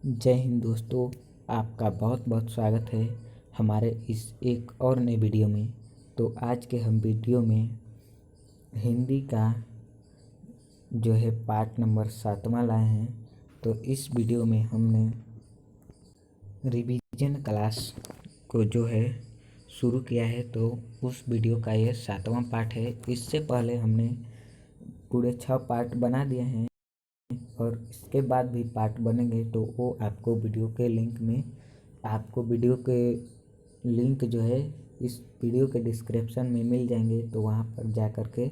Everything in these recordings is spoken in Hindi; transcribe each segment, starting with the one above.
जय हिंद दोस्तों, आपका बहुत बहुत स्वागत है हमारे इस एक और नए वीडियो में। तो आज के हम वीडियो में हिंदी का जो है पार्ट नंबर 7वां लाए हैं। तो इस वीडियो में हमने रिवीजन क्लास को जो है शुरू किया है। तो उस वीडियो का यह 7वां पार्ट है। इससे पहले हमने पूरे 6 पार्ट बना दिए हैं और इसके बाद भी पार्ट बनेंगे तो वो आपको वीडियो के लिंक जो है इस वीडियो के डिस्क्रिप्शन में मिल जाएंगे, तो वहाँ पर जा कर के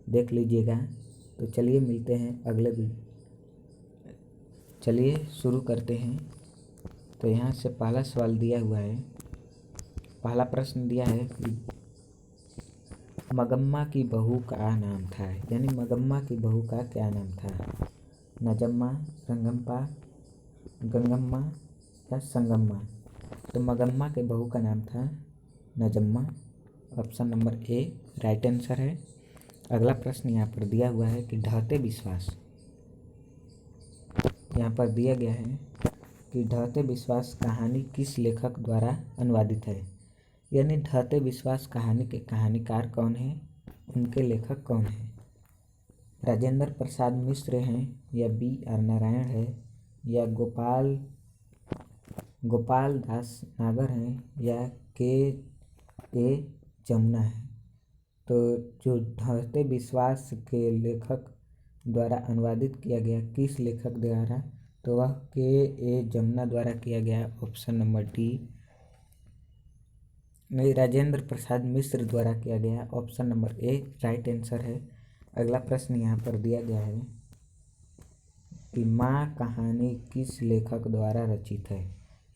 देख लीजिएगा। तो चलिए मिलते हैं अगले वीडियो। चलिए शुरू करते हैं। तो यहाँ से पहला सवाल दिया हुआ है। पहला प्रश्न दिया है कि मगम्मा की बहू का नाम था, यानी मगम्मा की बहू का क्या नाम था? नजम्मा, रंगम्पा, गंगम्मा या संगम्मा? तो मगम्मा के बहू का नाम था Najamma. Option number A right answer है। अगला प्रश्न यहाँ पर दिया हुआ है कि ढहते विश्वास, यहाँ पर दिया गया है कि ढहते विश्वास कहानी किस लेखक द्वारा अनुवादित है? यानी ढहते विश्वास कहानी के कहानीकार कौन है, उनके लेखक कौन है? राजेंद्र प्रसाद मिश्र हैं या बी आर नारायण है या गोपाल दास नागर हैं या के ए जमुना है? तो जो ढहते विश्वास के लेखक द्वारा अनुवादित किया गया किस लेखक द्वारा, तो वह के ए जमुना द्वारा किया गया। Option number D Rajendra Prasad Mishra द्वारा किया गया। Option number A right answer है। अगला प्रश्न यहाँ पर दिया गया है कि माँ कहानी किस लेखक द्वारा रचित है?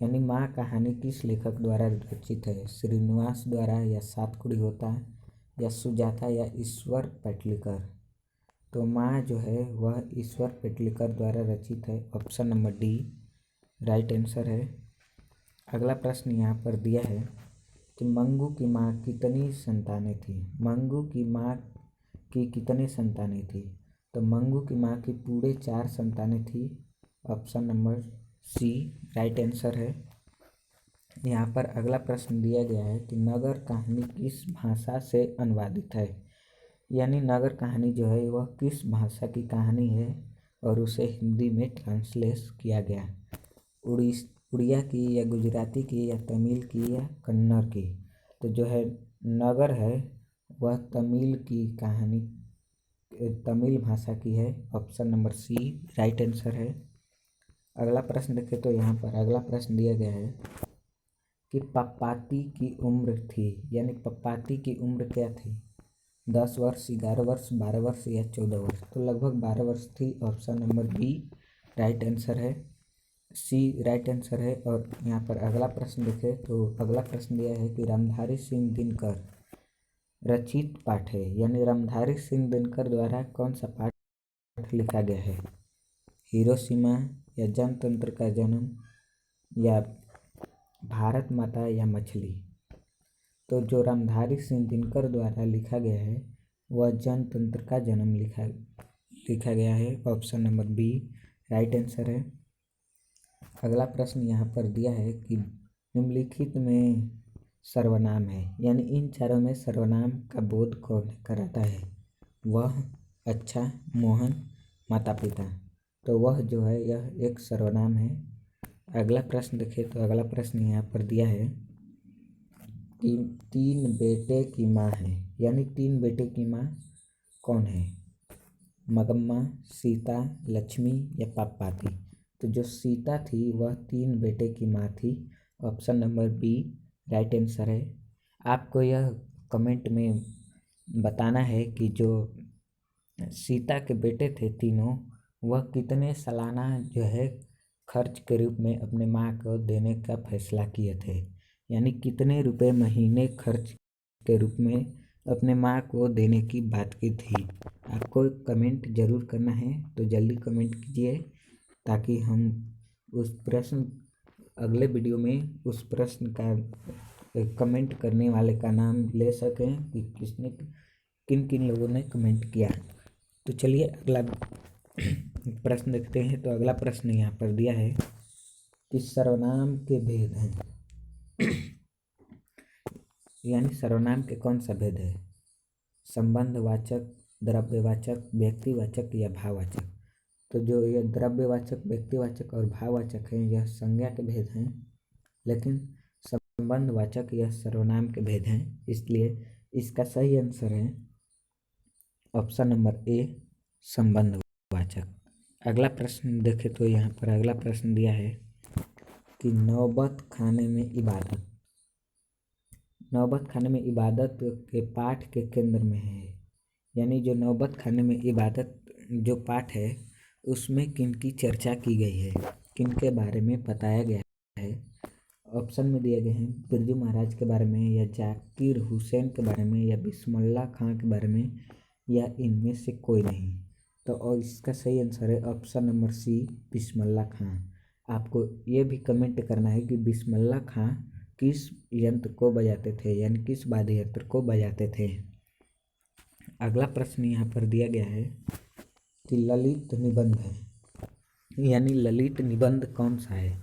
यानी माँ कहानी किस लेखक द्वारा रचित है? श्रीनिवास द्वारा या सातकुड़ी होता या सुजाता या ईश्वर पेटलिकर? तो माँ जो है वह ईश्वर पेटलिकर द्वारा रचित है। Option number D right answer है। अगला प्रश्न यहाँ पर दिया है कि मंगू की माँ कितनी संतानें थी? मंगू की माँ की कितने संतानें थी? तो मंगू की माँ की पूरे 4 संतानें थी। Option number C right answer है। यहाँ पर अगला प्रश्न दिया गया है कि नगर कहानी किस भाषा से अनुवादित है? यानी नगर कहानी जो है वह किस भाषा की कहानी है और उसे हिंदी में ट्रांसलेट किया गया? उड़िया की या गुजराती की या तमिल की या कन्नड़ की? तो जो है नगर है वह तमिल भाषा की है। Option number C right answer है। अगला प्रश्न देखें तो यहाँ पर अगला प्रश्न दिया गया है कि पप्पाती की उम्र थी, यानी पप्पाती की उम्र क्या थी? 10 वर्ष, 11 वर्ष, 12 वर्ष या 14 वर्ष? तो लगभग 12 वर्ष थी। Option number B right answer है। सी राइट आंसर है। और यहाँ पर अगला प्रश्न देखें तो अगला प्रश्न दिया है कि रामधारी सिंह दिनकर रचित पाठ है, यानी रामधारी सिंह दिनकर द्वारा कौन सा पाठ लिखा गया है? हिरोशिमा या जनतंत्र का जन्म या भारत माता या मछली? तो जो रामधारी सिंह दिनकर द्वारा लिखा गया है वह जनतंत्र का जन्म लिखा गया है। Option number B right answer है। अगला प्रश्न यहाँ पर दिया है कि निम्नलिखित में सर्वनाम है, यानी इन चारों में सर्वनाम का बोध कौन कराता है? वह, अच्छा, मोहन, माता पिता? तो वह जो है यह एक सर्वनाम है। अगला प्रश्न देखें तो अगला प्रश्न यहाँ पर दिया है कि 3 बेटे की माँ है, यानी 3 बेटे की माँ कौन है? मगम्मा, सीता, लक्ष्मी या पप्पाती? तो जो सीता थी वह 3 बेटे की माँ थी। Option number B right answer है। आपको यह कमेंट में बताना है कि जो सीता के बेटे थे तीनों, वह कितने सालाना जो है खर्च के रूप में अपने माँ को देने का फैसला किए थे, यानी कितने रुपए महीने खर्च के रूप में अपने माँ को देने की बात की थी। आपको कमेंट ज़रूर करना है, तो जल्दी कमेंट कीजिए ताकि हम उस प्रश्न अगले वीडियो में उस प्रश्न का कमेंट करने वाले का नाम ले सकें कि किसने किन किन लोगों ने कमेंट किया। तो चलिए अगला प्रश्न देखते हैं। तो अगला प्रश्न यहाँ पर दिया है कि सर्वनाम के भेद हैं। यानी सर्वनाम के कौन सा भेद है? संबंधवाचक, द्रव्यवाचक, व्यक्तिवाचक या भाववाचक। तो जो ये द्रव्यवाचक, व्यक्तिवाचक और भाववाचक हैं यह संज्ञा के भेद हैं, लेकिन संबंधवाचक यह सर्वनाम के भेद हैं। इसलिए इसका सही आंसर है ऑप्शन नंबर ए, संबंधवाचक। अगला प्रश्न देखें तो यहाँ पर अगला प्रश्न दिया है कि नौबत खाने में इबादत। नौबत खाने में इबादत के पाठ के केंद्र में है। यानी जो नौबत खाने में इबादत जो पाठ है उसमें किनकी चर्चा की गई है, किनके बारे में बताया गया है। ऑप्शन में दिए गए हैं बिरजू महाराज के बारे में, या जाकिर हुसैन के बारे में, या बिस्मिल्लाह खां के बारे में, या इनमें से कोई नहीं। तो और इसका सही आंसर है ऑप्शन नंबर सी, बिस्मिल्लाह खां। आपको ये भी कमेंट करना है कि बिस्मिल्लाह खां किस यंत्र को बजाते थे, यानी किस वाद्य यंत्र को बजाते थे। अगला प्रश्न यहाँ पर दिया गया है कि ललित निबंध है, यानी ललित निबंध कौन सा है?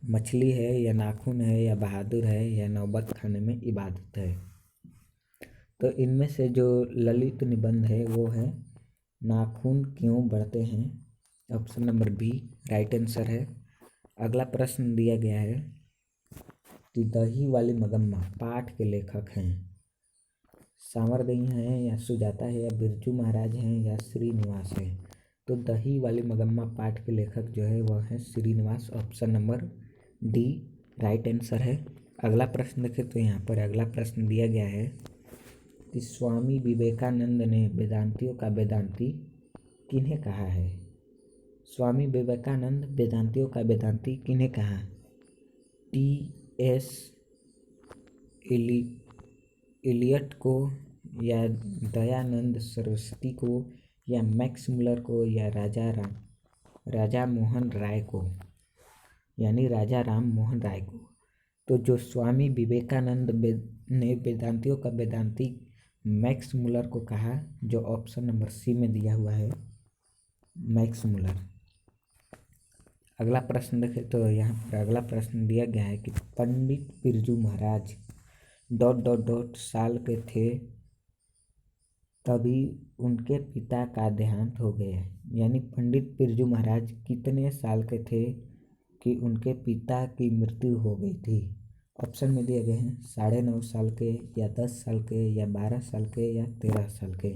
मछली है, या नाखून है, या बहादुर है, या नौबत खाने में इबादत है। तो इनमें से जो ललित निबंध है वो है नाखून क्यों बढ़ते हैं, option number B right answer है। अगला प्रश्न दिया गया है कि दही वाली मगम्मा पाठ के लेखक हैं। सावरदई हैं, या सुजाता है, या बिरजू महाराज हैं, या श्रीनिवास है। तो दही वाली मगम्मा पाठ के लेखक जो है वह है Srinivas, option number D right answer है। अगला प्रश्न देखें तो यहाँ पर अगला प्रश्न दिया गया है कि स्वामी विवेकानंद ने वेदांतियों का वेदांती किन्हें कहा है? स्वामी विवेकानंद वेदांतियों का वेदांती किन्हें कहा? टी.एस. इलियट को, या दयानंद सरस्वती को, या मैक्स मुलर को, या राजा मोहन राय को, यानी राजा राम मोहन राय को। तो जो स्वामी विवेकानंद ने वेदांतियों का वेदांती मैक्स मुलर को कहा, जो ऑप्शन नंबर सी में दिया हुआ है, मैक्स मुलर। अगला प्रश्न देखें तो यहाँ पर अगला प्रश्न दिया गया है कि पंडित बिरजू महाराज ... साल के थे तभी उनके पिता का देहांत हो गया। यानी पंडित बिरजू महाराज कितने साल के थे कि उनके पिता की मृत्यु हो गई थी? ऑप्शन में दिए गए हैं 9.5 साल के, या 10 साल के, या 12 साल के, या 13 साल के।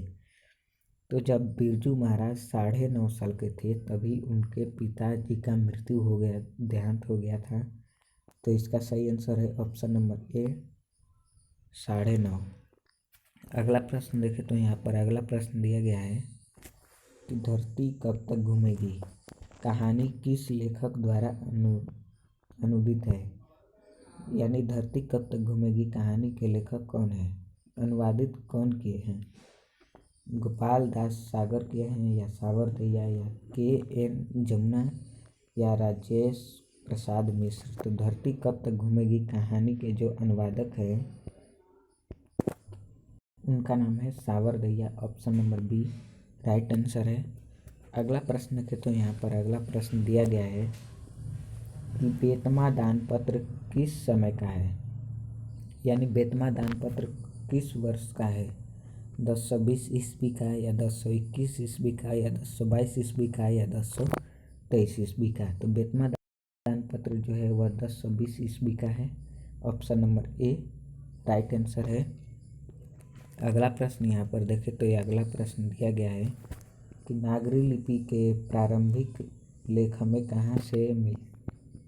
तो जब बिरजू महाराज 9.5 साल के थे तभी उनके पिताजी का मृत्यु हो गया, देहांत हो गया था। तो इसका सही आंसर है ऑप्शन नंबर ए, 9.5। अगला प्रश्न देखें तो यहाँ पर अगला प्रश्न दिया गया है कि धरती कब तक घूमेगी कहानी किस लेखक द्वारा अनुदित है? यानी धरती कब तक घूमेगी कहानी के लेखक कौन है, अनुवादित कौन किए हैं? गोपाल दास सागर किए हैं, या सावरदैया, या के.एन. जमुना, या राजेश प्रसाद मिश्र। तो धरती कब तक घूमेगी कहानी के जो अनुवादक हैं उनका नाम है Savardaiya, option number B right answer है। अगला प्रश्न देखें तो यहाँ पर अगला प्रश्न दिया गया है कि बेतमा दान पत्र किस समय का है? यानी बेतमा दान पत्र किस वर्ष का है? 1020 ईस्वी का, या 1021 ईस्वी का, या 1022 ईस्वी का, या 1023 ईस्वी का। तो बेतमा दान पत्र जो है वह 1020 ईस्वी का है, option number A right answer है। अगला प्रश्न यहाँ पर देखें तो ये अगला प्रश्न दिया गया है कि नागरी लिपि के प्रारंभिक लेख हमें कहाँ से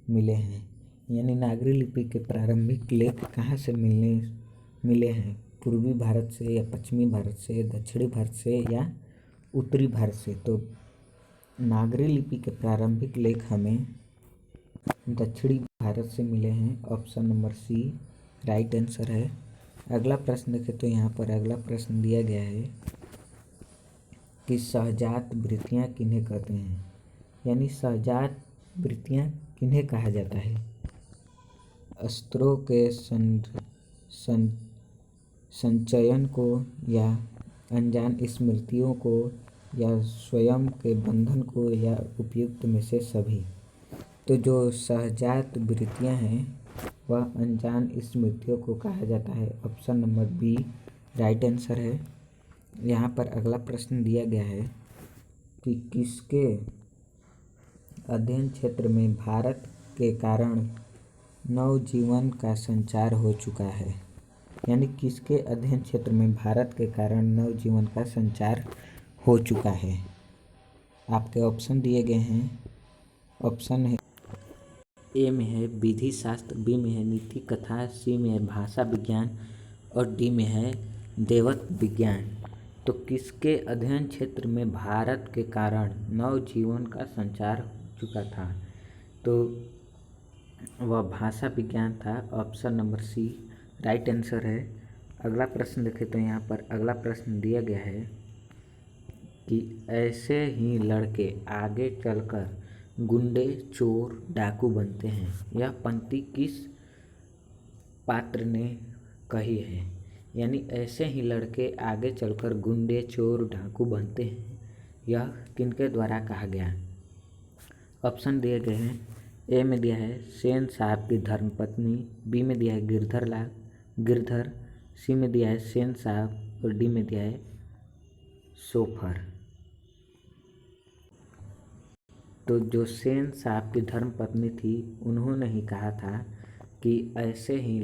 मिले हैं? यानी नागरी लिपि के प्रारंभिक लेख कहाँ से मिले हैं? पूर्वी भारत से, या पश्चिमी भारत से, दक्षिणी भारत से, या उत्तरी भारत से। तो नागरी लिपि के प्रारंभिक लेख हमें दक्षिणी भारत से मिले हैं, option number C right answer है। अगला प्रश्न देखें तो यहाँ पर अगला प्रश्न दिया गया है कि सहजात वृत्तियाँ किन्हें कहते हैं? यानी सहजात वृत्तियाँ किन्हें कहा जाता है? अस्त्रों के संचयन को, या अनजान स्मृतियों को, या स्वयं के बंधन को, या उपयुक्त में से सभी। तो जो सहजात वृत्तियाँ हैं वह अनजान स्मृतियों को कहा जाता है। Option number B right answer है। यहाँ पर अगला प्रश्न दिया गया है कि किसके अध्ययन क्षेत्र में भारत के कारण नवजीवन का संचार हो चुका है। यानी किसके अध्ययन क्षेत्र में भारत के कारण नवजीवन का संचार हो चुका है। आपके ऑप्शन दिए गए हैं। ऑप्शन है ए में है विधि शास्त्र, बी में है नीति कथा, सी में है भाषा विज्ञान और डी में है देवत्व विज्ञान। तो किसके अध्ययन क्षेत्र में भारत के कारण नवजीवन का संचार हो चुका था? तो वह भाषा विज्ञान था। Option number C right answer है। अगला प्रश्न देखें तो यहाँ पर अगला प्रश्न दिया गया है कि ऐसे ही लड़के आगे चलकर गुंडे चोर डाकू बनते हैं। यह पंक्ति किस पात्र ने कही है? यानी ऐसे ही लड़के आगे चलकर गुंडे चोर डाकू बनते हैं, यह किनके द्वारा कहा गया? ऑप्शन दिए गए हैं। ए में दिया है सेन साहब की धर्मपत्नी, बी में दिया है गिरधर, सी में दिया है सेन साहब और डी में दिया है सोफर। तो जो सेन साहब की धर्मपत्नी थी उन्होंने ही कहा था कि ऐसे ही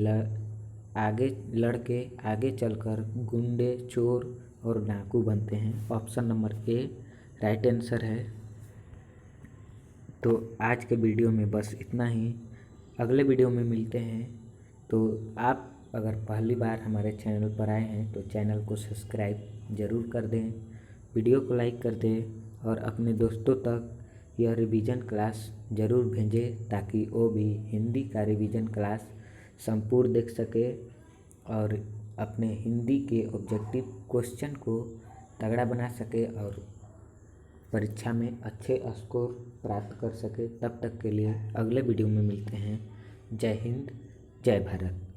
लड़के आगे चलकर गुंडे चोर और डाकू बनते हैं। Option number A right answer है। तो आज के वीडियो में बस इतना ही। अगले वीडियो में मिलते हैं। तो आप अगर पहली बार हमारे चैनल पर आए हैं तो चैनल को सब्सक्राइब ज़रूर कर दें, वीडियो को लाइक कर दें और अपने दोस्तों तक यह रिवीजन क्लास ज़रूर भेजें ताकि वो भी हिंदी का रिवीजन क्लास संपूर्ण देख सके और अपने हिंदी के ऑब्जेक्टिव क्वेश्चन को तगड़ा बना सके और परीक्षा में अच्छे स्कोर प्राप्त कर सके। तब तक के लिए अगले वीडियो में मिलते हैं। जय हिंद, जय भारत।